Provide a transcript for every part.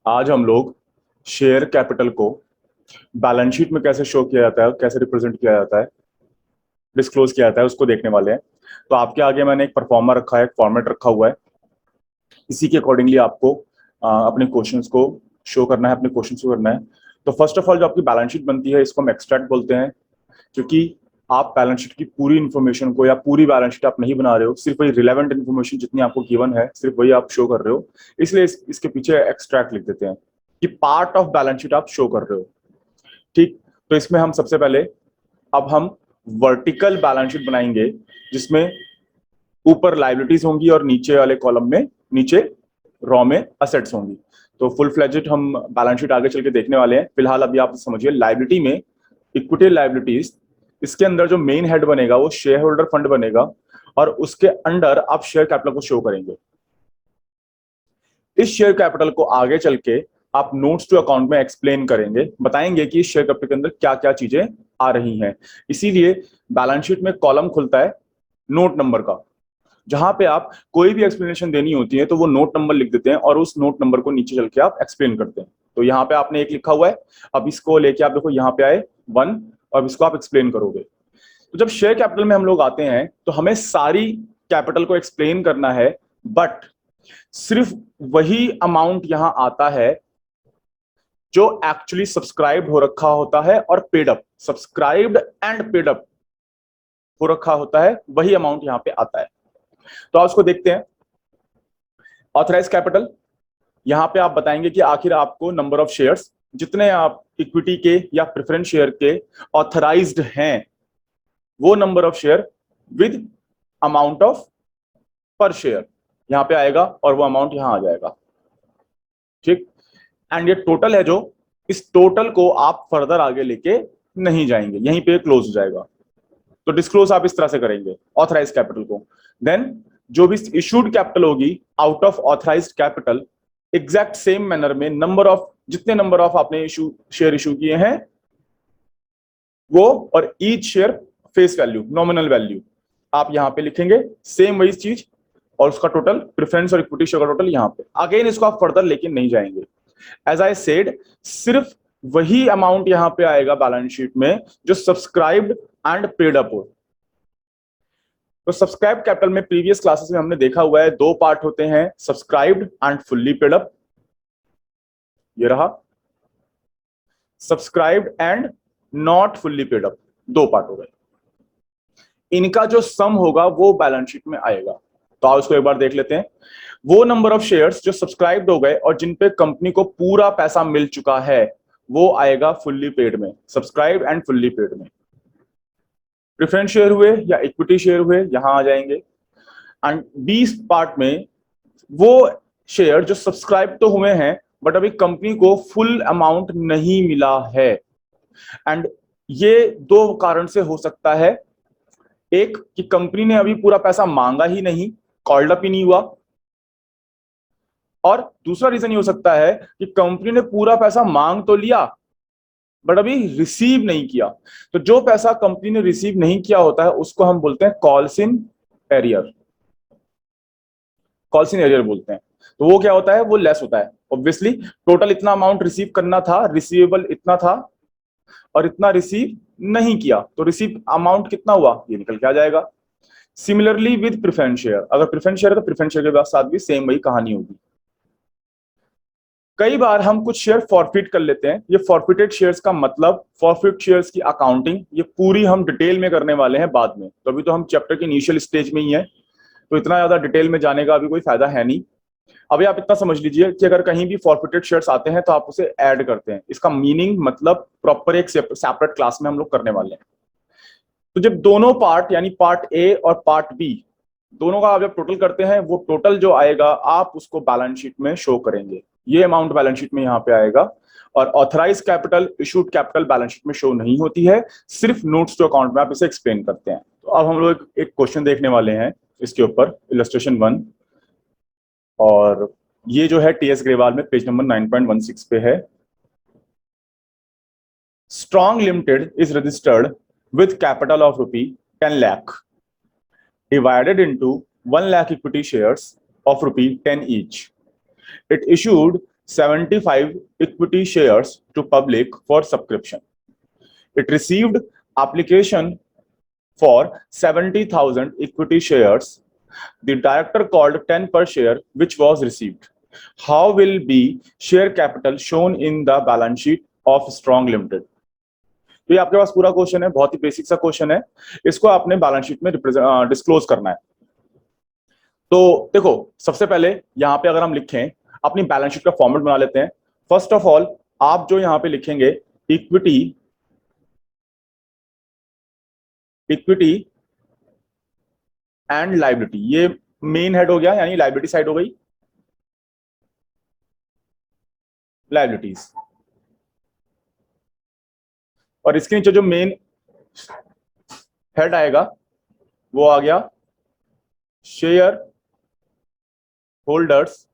आज हम लोग शेयर कैपिटल को बैलेंस शीट में कैसे शो किया जाता है, कैसे रिप्रेजेंट किया जाता है, डिस्क्लोज किया जाता है, उसको देखने वाले हैं। तो आपके आगे मैंने एक परफॉर्मर रखा है, एक फॉर्मेट रखा हुआ है। इसी के अकॉर्डिंगली आपको अपने क्वेश्चंस को शो करना है, अपने क्वेश्चंस को करना है। तो फर्स्ट ऑफ ऑल जो आपकी बैलेंस शीट बनती है, इसको हम एक्सट्रैक्ट बोलते हैं, क्योंकि आप बैलेंस शीट की पूरी इन्फॉर्मेशन को या पूरी बैलेंस शीट आप नहीं बना रहे हो, सिर्फ वही रिलेवेंट इन्फॉर्मेशन जितनी आपको गिवन है सिर्फ वही आप शो कर रहे हो। इसलिए इसके पीछे एक्सट्रैक्ट लिख देते हैं कि पार्ट ऑफ बैलेंस शीट आप शो कर रहे हो। ठीक, तो इसमें हम सबसे पहले अब हम वर्टिकल बैलेंस शीट बनाएंगे, जिसमें ऊपर लायबिलिटीज होंगी और नीचे वाले कॉलम में, नीचे रॉ में असेट्स होंगी। तो फुल फ्लेजेड हम बैलेंस शीट आगे चल के देखने वाले हैं। फिलहाल अभी आप समझिए, लायबिलिटी में इक्विटी लायबिलिटीज, इसके अंदर जो मेन हेड बनेगा वो शेयर होल्डर फंड बनेगा और उसके अंडर आप शेयर कैपिटल को शो करेंगे। इस शेयर कैपिटल को आगे चल के आप नोट्स टू अकाउंट में एक्सप्लेन करेंगे, बताएंगे कि इस शेयर कैपिटल के अंदर क्या क्या चीजें आ रही हैं। इसीलिए बैलेंस शीट में कॉलम खुलता है नोट नंबर का, जहां पे आप कोई भी एक्सप्लेनेशन देनी होती है तो वो नोट नंबर लिख देते हैं और उस नोट नंबर को नीचे चल के आप एक्सप्लेन करते हैं। तो यहाँ पे आपने एक लिखा हुआ है, अब इसको लेके आप देखो यहाँ पे आए 1 और इसको आप एक्सप्लेन करोगे। तो जब शेयर कैपिटल में हम लोग आते हैं तो हमें सारी कैपिटल को एक्सप्लेन करना है, बट सिर्फ वही अमाउंट यहां आता है जो एक्चुअली सब्सक्राइब्ड हो रखा होता है और paid up, subscribed and paid up हो रखा होता है, वही अमाउंट यहां पे आता है। तो आप उसको देखते हैं। ऑथराइज कैपिटल, यहां पे आप बताएंगे कि आखिर आपको नंबर ऑफ शेयर्स जितने आप इक्विटी के या प्रेफरेंस शेयर के ऑथराइज्ड हैं, वो number of share with amount of पर शेयर यहां पे आएगा और वो अमाउंट यहां आ जाएगा। ठीक, एंड ये टोटल है, जो इस टोटल को आप फर्दर आगे लेके नहीं जाएंगे, यहीं पे क्लोज हो जाएगा। तो डिस्क्लोज आप इस तरह से करेंगे ऑथराइज कैपिटल को। देन जो भी इशूड कैपिटल होगी out of authorised capital, exact same manner में नंबर ऑफ, जितने नंबर ऑफ आपने शेयर इशू किए हैं वो, और each share face value, nominal value आप यहां पे लिखेंगे, सेम वही चीज, और उसका टोटल प्रेफरेंस और इक्विटी शेयर का टोटल यहां पे। अगेन इसको आप फर्दर लेके नहीं जाएंगे। एज आई सेड, सिर्फ वही अमाउंट यहां पे आएगा बैलेंस शीट में जो सब्सक्राइब्ड एंड पेड अप हो। तो सब्सक्राइब कैपिटल में प्रीवियस क्लासेस में हमने देखा हुआ है, दो पार्ट होते हैं, subscribed and fully paid up. ये रहा subscribed and not fully paid up, दो पार्ट हो गए। इनका जो सम होगा वो बैलेंस शीट में आएगा। तो आओ इसको एक बार देख लेते हैं। वो नंबर ऑफ शेयर्स जो सब्सक्राइब्ड हो गए और जिन पे कंपनी को पूरा पैसा मिल चुका है, वो आएगा फुल्ली पेड में, सब्सक्राइब एंड फुल्ली पेड में। प्रेफरेंस शेयर हुए या इक्विटी शेयर हुए, यहां आ जाएंगे। एंड 20 पार्ट में वो शेयर जो सब्सक्राइब तो हुए हैं बट अभी कंपनी को फुल अमाउंट नहीं मिला है। एंड ये दो कारण से हो सकता है, एक कि कंपनी ने अभी पूरा पैसा मांगा ही नहीं, कॉल्ड अप ही नहीं हुआ, और दूसरा रीजन ये हो सकता है कि कंपनी ने पूरा पैसा मांग तो लिया बट अभी रिसीव नहीं किया। तो जो पैसा कंपनी ने रिसीव नहीं किया होता है उसको हम बोलते हैं calls in arrear, calls in arrear बोलते हैं। तो वो क्या होता है, वो लेस होता है। ऑब्वियसली टोटल इतना अमाउंट रिसीव करना था, रिसीवेबल इतना था, और इतना रिसीव नहीं किया, तो रिसीव अमाउंट कितना हुआ ये निकल के आ जाएगा। सिमिलरली विद प्रेफरेंस शेयर, अगर प्रेफरेंस शेयर है तो प्रेफरेंस शेयर के साथ भी सेम वही कहानी होगी। कई बार हम कुछ शेयर फॉरफिट कर लेते हैं। ये फॉरफिटेड शेयर्स का मतलब, फॉरफिट शेयर्स की अकाउंटिंग, ये पूरी हम डिटेल में करने वाले हैं बाद में। तो अभी तो हम चैप्टर के इनिशियल स्टेज में ही है, तो इतना ज्यादा डिटेल में जाने का अभी कोई फायदा है नहीं। अभी आप इतना समझ लीजिए कि अगर कहीं भी फॉरफिटेड शेयर्स आते हैं तो आप उसे ऐड करते हैं। इसका मीनिंग मतलब प्रॉपर एक सेपरेट क्लास में हम लोग करने वाले हैं। तो जब दोनों पार्ट यानी पार्ट ए और पार्ट बी दोनों का आप जब टोटल करते हैं, वो टोटल जो आएगा आप उसको बैलेंस शीट में शो करेंगे। ये अमाउंट बैलेंस शीट में यहां पे आएगा। और authorise capital, issued capital balance sheet में शो नहीं होती है, सिर्फ नोट्स टू अकाउंट में आप इसे एक्सप्लेन करते हैं। तो अब हम लोग एक क्वेश्चन देखने वाले हैं इसके ऊपर, इलस्ट्रेशन 1, और ये जो है टीएस ग्रेवाल में पेज नंबर 9.16 पे है। Strong limited is registered with capital of ₹10 lakh divided into 1 lakh equity shares of ₹10 each. It issued 75 equity shares to public for subscription. It received application for 70,000 equity shares. The director called 10 per share, which was received. How will be share capital shown in the balance sheet of Strong Limited? तो ये आपके पास पूरा question है, बहुत ही basic सा question है, इसको आपने बैलेंस शीट में डिस्क्लोज करना है। तो देखो, सबसे पहले यहां पे अगर हम लिखें, अपनी बैलेंस शीट का फॉर्मेट बना लेते हैं। फर्स्ट ऑफ ऑल आप जो यहां पे लिखेंगे इक्विटी एंड लायबिलिटी, ये मेन हेड हो गया, यानी लायबिलिटी साइड हो गई, लायबिलिटीज। और इसके नीचे जो मेन हेड आएगा वो आ गया शेयर होल्डर्स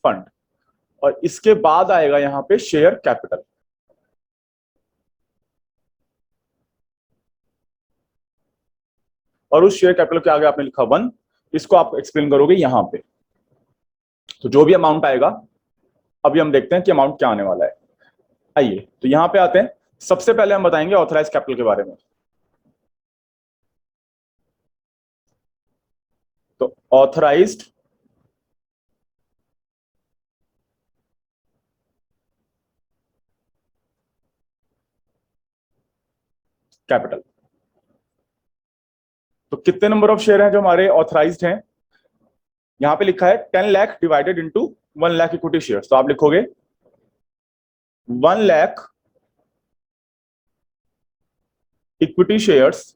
फंड, और इसके बाद आएगा यहां पे शेयर कैपिटल। और उस शेयर कैपिटल के आगे आपने लिखा 1, इसको आप एक्सप्लेन करोगे यहां पे। तो जो भी अमाउंट आएगा, अभी हम देखते हैं कि अमाउंट क्या आने वाला है। आइए तो यहां पे आते हैं। सबसे पहले हम बताएंगे ऑथराइज कैपिटल के बारे में। तो ऑथराइज्ड कैपिटल, तो कितने नंबर ऑफ शेयर हैं जो हमारे ऑथराइज्ड हैं? यहां पे लिखा है 10 lakh divided into 1 lakh equity shares. तो आप लिखोगे 1 lakh equity shares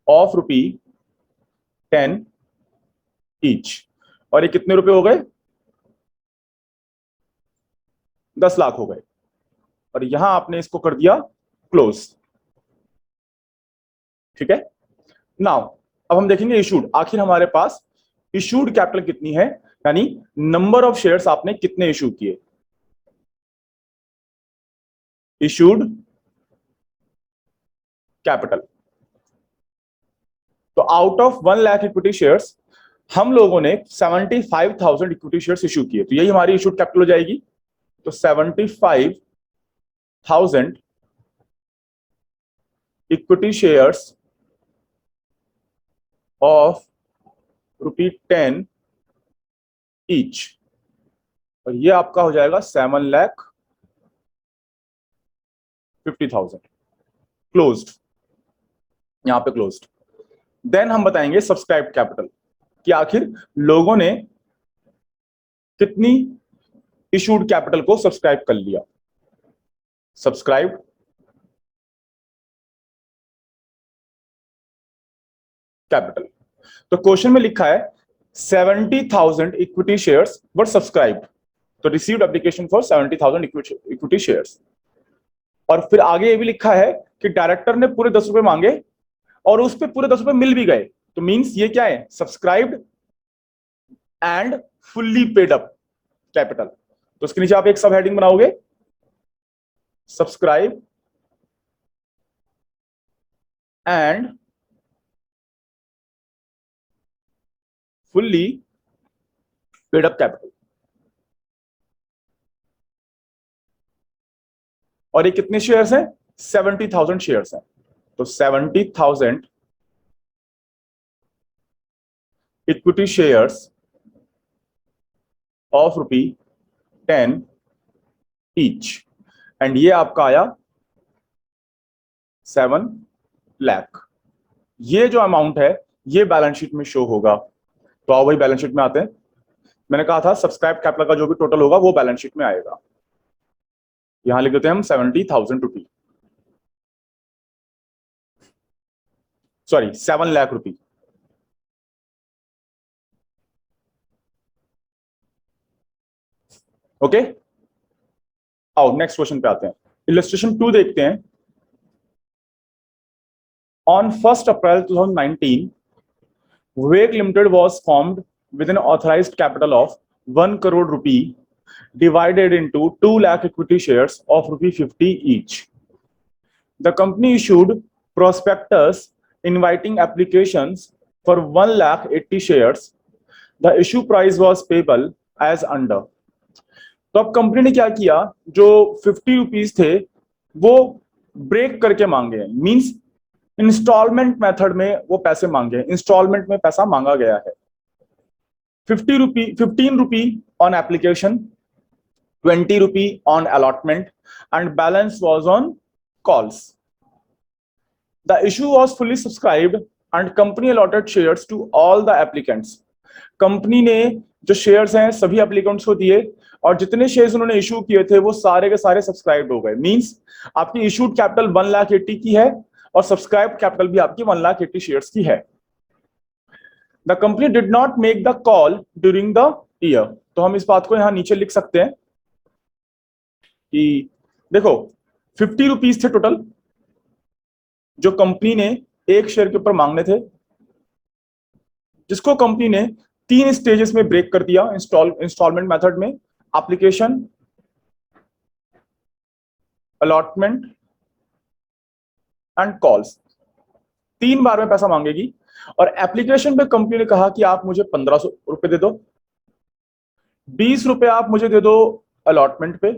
of ₹10 each. और ये कितने रुपए हो गए? 10 लाख हो गए। और यहां आपने इसको कर दिया क्लोज। ठीक है। नाउ अब हम देखेंगे इशूड। आखिर हमारे पास इशूड कैपिटल कितनी है, यानी नंबर ऑफ शेयर्स आपने कितने इशू किए। इशूड कैपिटल, तो out of 1 lakh equity shares हम लोगों ने 75,000 इक्विटी शेयर्स इशू किए, तो यही हमारी इशूड कैपिटल हो जाएगी। तो 75,000 इक्विटी शेयर्स ऑफ ₹10 ईच, और ये आपका हो जाएगा 7,50,000 क्लोज्ड, यहां पे क्लोज्ड। देन हम बताएंगे सब्सक्राइब कैपिटल, कि आखिर लोगों ने कितनी इशूड कैपिटल को सब्सक्राइब कर लिया। सब्सक्राइब कैपिटल, तो क्वेश्चन में लिखा है 70,000 इक्विटी शेयर्स वर सब्सक्राइब्ड, तो received application for 70,000 equity shares. और फिर आगे ये भी लिखा है कि डायरेक्टर ने पूरे 10 रुपए मांगे और उस पे पूरे 10 रुपए मिल भी गए, तो मींस ये क्या है? Subscribed and fully paid up capital. तो इसके नीचे आप एक सब हेडिंग बनाओगे, subscribe and fully paid up capital. और ये कितने शेयर्स हैं? 70,000 शेयर्स हैं। तो 70,000 equity shares of ₹10 each, and ये आपका आया 7 लाख। ये जो अमाउंट है ये बैलेंस शीट में शो होगा। तो आओ भाई बैलेंस शीट में आते हैं। मैंने कहा था सब्सक्राइब कैपिटल का जो भी टोटल होगा वो बैलेंस शीट में आएगा। यहां लिख देते हैं हम 70,000 रुपी, सॉरी 7 लाख रुपी। ओके, आओ नेक्स्ट क्वेश्चन पे आते हैं। इलस्ट्रेशन 2 देखते हैं। On 1st April 2019, Vivek Limited was formed with an authorized capital of 1 crore rupee divided into 2 lakh equity shares of ₹50 each. The company issued prospectus inviting applications for 1,80,000 shares. The issue price was payable as under. तो अब company ने क्या किया, जो 50 rupees थे वो break करके मांगे हैं, मींस इंस्टॉलमेंट मेथड में वो पैसे मांगे हैं, इंस्टॉलमेंट में पैसा मांगा गया है। 15 rupee on application, 20 rupee on allotment and balance was on calls. The issue was fully subscribed and company allotted shares to all the applicants. Company ने जो शेयर्स हैं सभी एप्लीकेंट्स को दिए, और जितने शेयर्स उन्होंने इशू किए थे वो सारे के सारे सब्सक्राइब हो गए। मींस आपकी इशूड कैपिटल 1,80,000 की है और सब्सक्राइब कैपिटल भी आपकी 1,80,000 शेयर्स की है। The company did not make the call during the year. तो हम इस बात को यहां नीचे लिख सकते हैं कि देखो 50 रुपीज थे टोटल जो कंपनी ने एक शेयर के ऊपर मांगने थे, जिसको कंपनी ने 3 स्टेजेस में ब्रेक कर दिया इंस्टॉलमेंट मेथड में, एप्लीकेशन, अलॉटमेंट एंड कॉल्स। 3 बार में पैसा मांगेगी। और एप्लीकेशन पे कंपनी ने कहा कि आप मुझे 1500 रुपए दे दो, 20 रुपए आप मुझे दे दो अलॉटमेंट पे,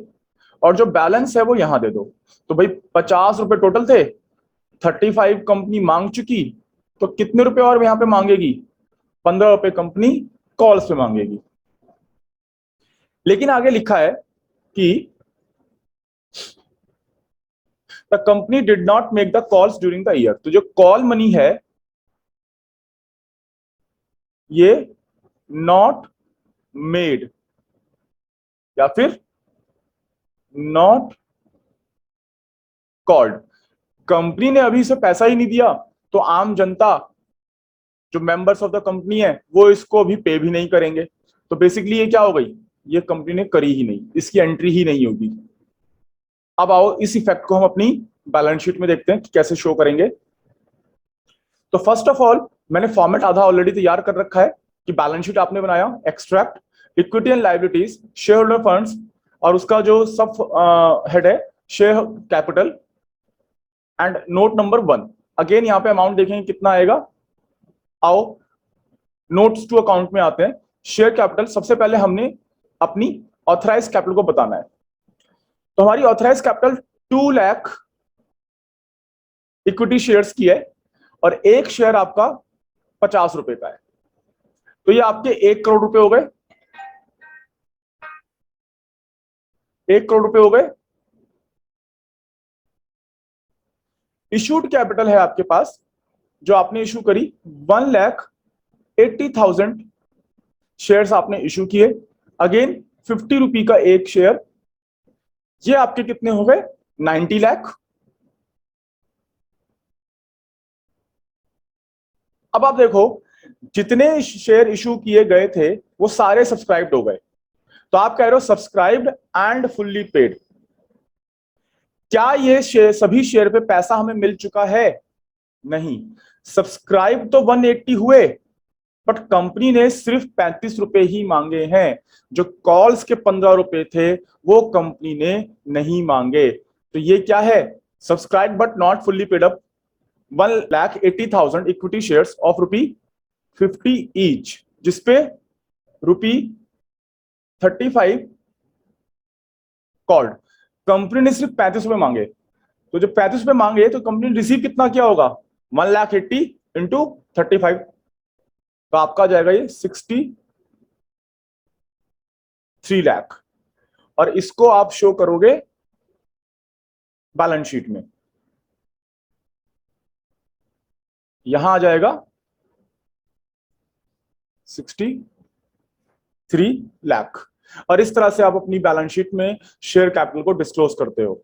और जो बैलेंस है वो यहां दे दो। तो भाई 50 रुपए टोटल थे, 35 कंपनी मांग चुकी, तो कितने रुपए और यहां पे मांगेगी, 15 रुपए कंपनी कॉल्स पे मांगेगी। लेकिन आगे लिखा है कि the company did not make the calls during the year. तो जो कॉल मनी है ये नॉट मेड या फिर नॉट कॉल्ड। कंपनी ने अभी इसे पैसा ही नहीं दिया, तो आम जनता जो मेंबर्स ऑफ द कंपनी है वो इसको अभी पे भी नहीं करेंगे। तो बेसिकली ये क्या हो गई, ये कंपनी ने करी ही नहीं, इसकी एंट्री ही नहीं होगी। अब आओ इस इफेक्ट को हम अपनी बैलेंस शीट में देखते हैं कि कैसे शो करेंगे। तो फर्स्ट ऑफ ऑल मैंने फॉर्मेट आधा ऑलरेडी तैयार कर रखा है कि बैलेंस शीट आपने बनाया, extract, equity and liabilities, share holder funds, और उसका जो सब हेड है share capital and note number 1। Again यहाँ पे अमाउंट देखेंगे कितना आएगा। आओ नोट्स टू अकाउंट में आते हैं। शेयर कैपिटल, सबसे पहले हमने अपनी ऑथराइज कैपिटल को बताना है। तो हमारी authorise capital 2 lakh equity shares की है और एक शेयर आपका 50 रुपए का है, तो ये आपके 1 करोड़ रुपए हो गए। 1 करोड़ रुपए हो गए। इशूड कैपिटल है आपके पास जो आपने इशू करी 1,80,000 शेयर्स आपने इशू किए। अगेन 50 रुपी का एक शेयर, ये आपके कितने हो गए, 90 लाख। अब आप देखो जितने शेयर इशू किए गए थे वो सारे सब्सक्राइब्ड हो गए। तो आप कह रहे हो सब्सक्राइब्ड एंड फुल्ली पेड। क्या ये शेयर, सभी शेयर पे पैसा हमें मिल चुका है? नहीं। सब्सक्राइब तो 180 हुए, बट कंपनी ने सिर्फ 35 रुपए ही मांगे हैं। जो कॉल्स के 15 रुपए थे वो कंपनी ने नहीं मांगे। तो ये क्या है, subscribe but not fully paid up 1,80,000 equity shares of ₹50 each, जिसपे ₹35 कॉल्ड। कंपनी ने सिर्फ 35 रुपए मांगे। तो जब 35 रुपए मांगे तो कंपनी ने रिसीव कितना किया होगा, 1,80,000 इंटू 35, तो आपका जाएगा ये 63 लाख। और इसको आप शो करोगे बैलेंस शीट में, यहां आ जाएगा 63 लाख। और इस तरह से आप अपनी बैलेंस शीट में शेयर कैपिटल को डिस्क्लोज करते हो।